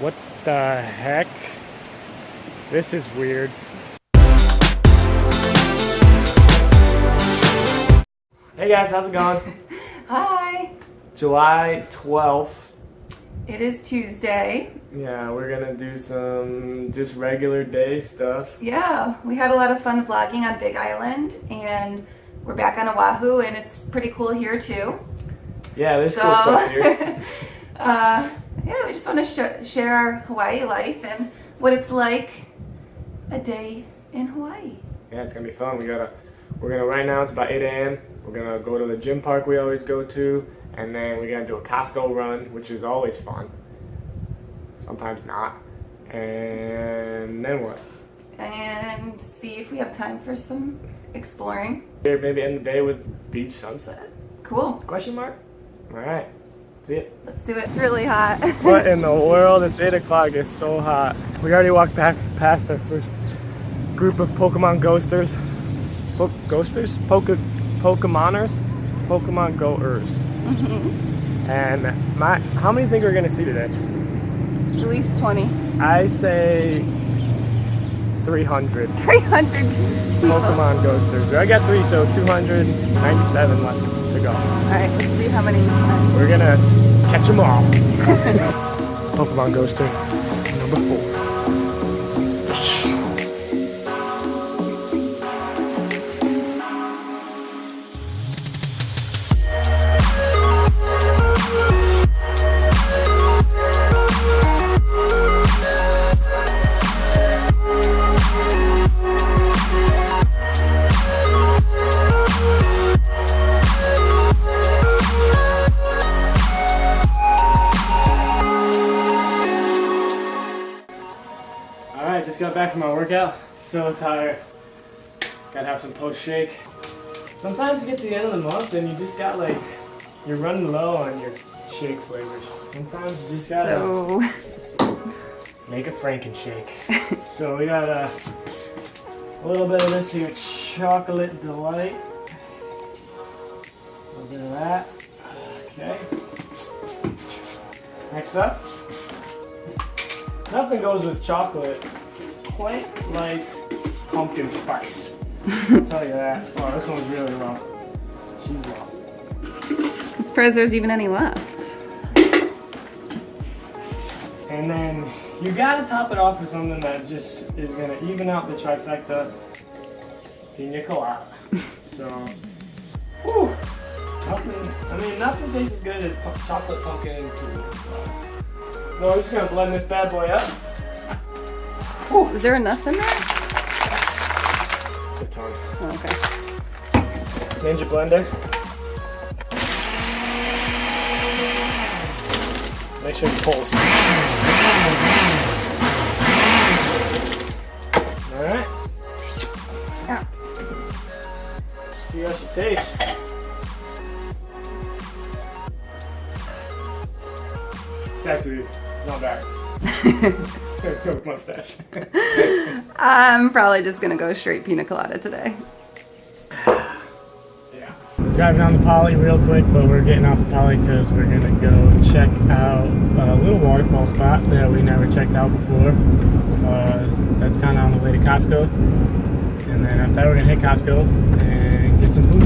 What the heck? This is weird. Hey guys, how's it going? Hi. July 12th. It is Tuesday. Yeah, we're gonna do some just regular day stuff. Yeah, we had a lot of fun vlogging on Big Island, and we're back on Oahu, and it's pretty cool here too. Yeah, there's cool stuff here. Yeah, we just want to share our Hawaii life and what it's like a day in Hawaii. Yeah, it's gonna be fun. We're gonna right now. It's about 8 a.m. We're gonna go to the gym park we always go to, and then we're gonna do a Costco run, which is always fun. Sometimes not. And then what? And see if we have time for some exploring. Maybe end the day with beach sunset? Cool. Question mark? All right. That's it. Let's do it. It's really hot. What in the world? It's 8 o'clock. It's so hot. We already walked back past our first group of Pokemon ghosters. Pokemoners? Pokemon goers. Mm-hmm. And how many think we're gonna see today? At least 20. I say 300. 300 Pokemon ghosters. I got 3, so 297 left to go. Alright, let's see how many we can. We're gonna catch them all. Pokemon ghoster number 4. Alright, just got back from my workout. So tired. Gotta have some post shake. Sometimes you get to the end of the month and you just got you're running low on your shake flavors. Sometimes you just gotta make a Franken-shake. So we got a little bit of this here chocolate delight. A little bit of that. Okay. Next up. Nothing goes with chocolate quite like pumpkin spice. I'll tell you that. Oh, this one's really low. She's low. I'm surprised there's even any left. And then you gotta top it off with something that just is gonna even out the trifecta. Pina colada. So, whew, nothing tastes as good as chocolate pumpkin and pina colada. No, we're just gonna blend this bad boy up. Ooh, is there enough in there? It's a ton. Oh, okay. Ninja blender. Make sure it pulls. Alright. Yeah. Let's see how she tastes. It's actually not bad. No mustache. I'm probably just gonna go straight pina colada today. Yeah. Driving down the Poly real quick, but we're getting off the Poly because we're gonna go check out a little waterfall spot that we never checked out before. That's kind of on the way to Costco. And then after that, we're gonna hit Costco and get some food.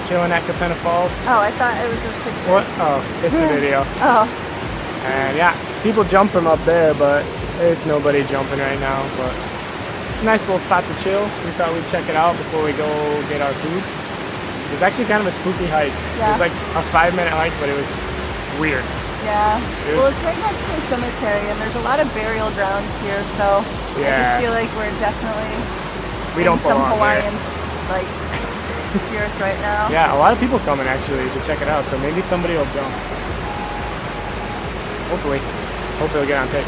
Chilling at Capena Falls. Oh, I thought it was a picture. What? Oh, it's a video. Oh. And yeah, people jump from up there, but There's nobody jumping right now, but it's a nice little spot to chill. We thought we'd check it out before we go get our food. It was actually kind of a spooky hike. Yeah. It was like a 5-minute hike, but it was weird. Yeah. Well, it's right next to a cemetery, and there's a lot of burial grounds here, so I just feel like we're definitely don't some belong Hawaiian there. like spirits right now. Yeah, a lot of people coming actually to check it out, so maybe somebody will jump. Hopefully it'll get on tape.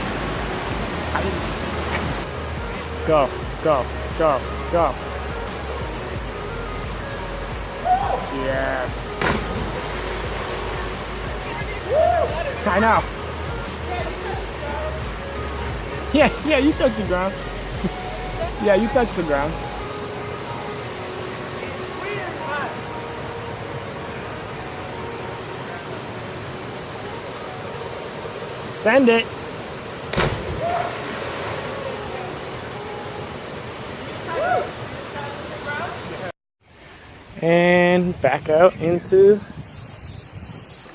Go, go, go, go. Yes. I know. Yeah, you touch the ground. Yeah, you touch the ground. Send it. And back out into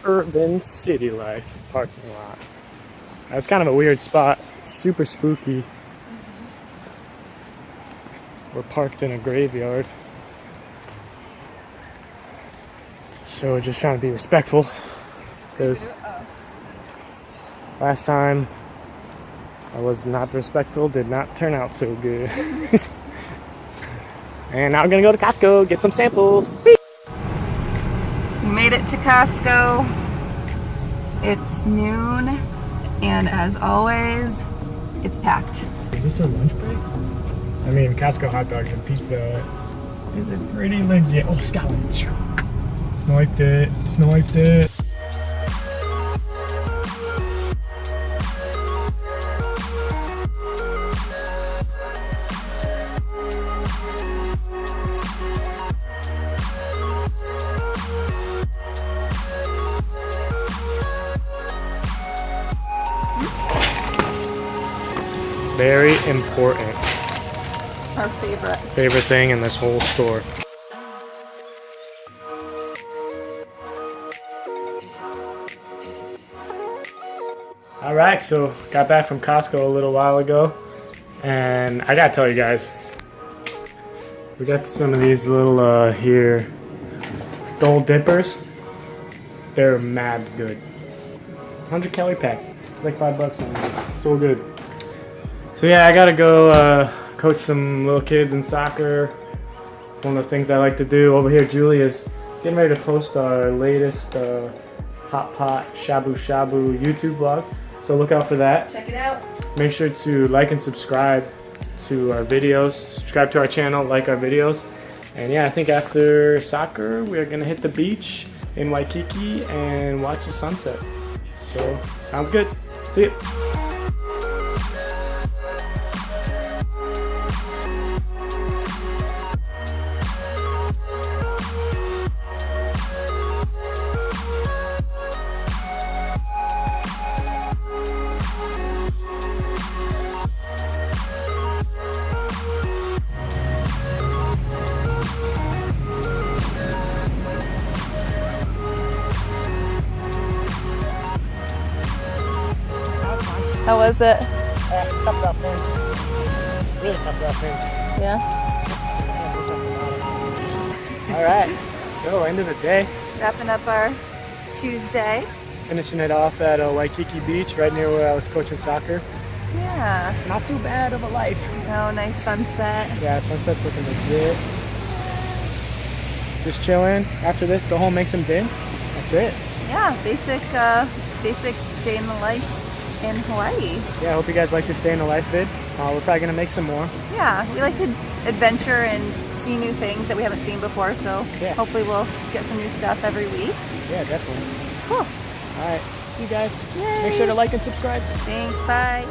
urban city life parking lot. That's kind of a weird spot. It's super spooky. We're parked in a graveyard. So we're just trying to be respectful. Because last time I was not respectful, did not turn out so good. And now I'm gonna go to Costco, get some samples. Whee! We made it to Costco. It's noon, and as always, it's packed. Is this our lunch break? I mean, Costco hot dogs and pizza is pretty legit. Oh, Scotland. Sniped it, sniped it. Very important. Our favorite thing in this whole store. All right, so got back from Costco a little while ago, and I gotta tell you guys, we got some of these little here Dole Dippers. They're mad good. 100 calorie pack. It's like $5 only. So good. So yeah, I gotta go coach some little kids in soccer. One of the things I like to do over here, Julie is getting ready to post our latest hot pot shabu shabu YouTube vlog. So look out for that. Check it out. Make sure to like and subscribe to our videos. Subscribe to our channel, like our videos. And yeah, I think after soccer, we're gonna hit the beach in Waikiki and watch the sunset. So sounds good. See ya. How was it? Tough without fins. Really tough without fins. Yeah. Alright, so end of the day. Wrapping up our Tuesday. Finishing it off at Waikiki Beach, right near where I was coaching soccer. Yeah. It's not too bad of a life. Oh, nice sunset. Yeah, sunset's looking legit. Just chilling. After this, go home, make some din. That's it. Yeah, basic day in the life in Hawaii. Yeah, I hope you guys like this day in the life vid. We're probably gonna make some more. Yeah, we like to adventure and see new things that we haven't seen before, so yeah. Hopefully we'll get some new stuff every week. Yeah, definitely. Cool. Alright, see you guys. Yay. Make sure to like and subscribe. Thanks, bye.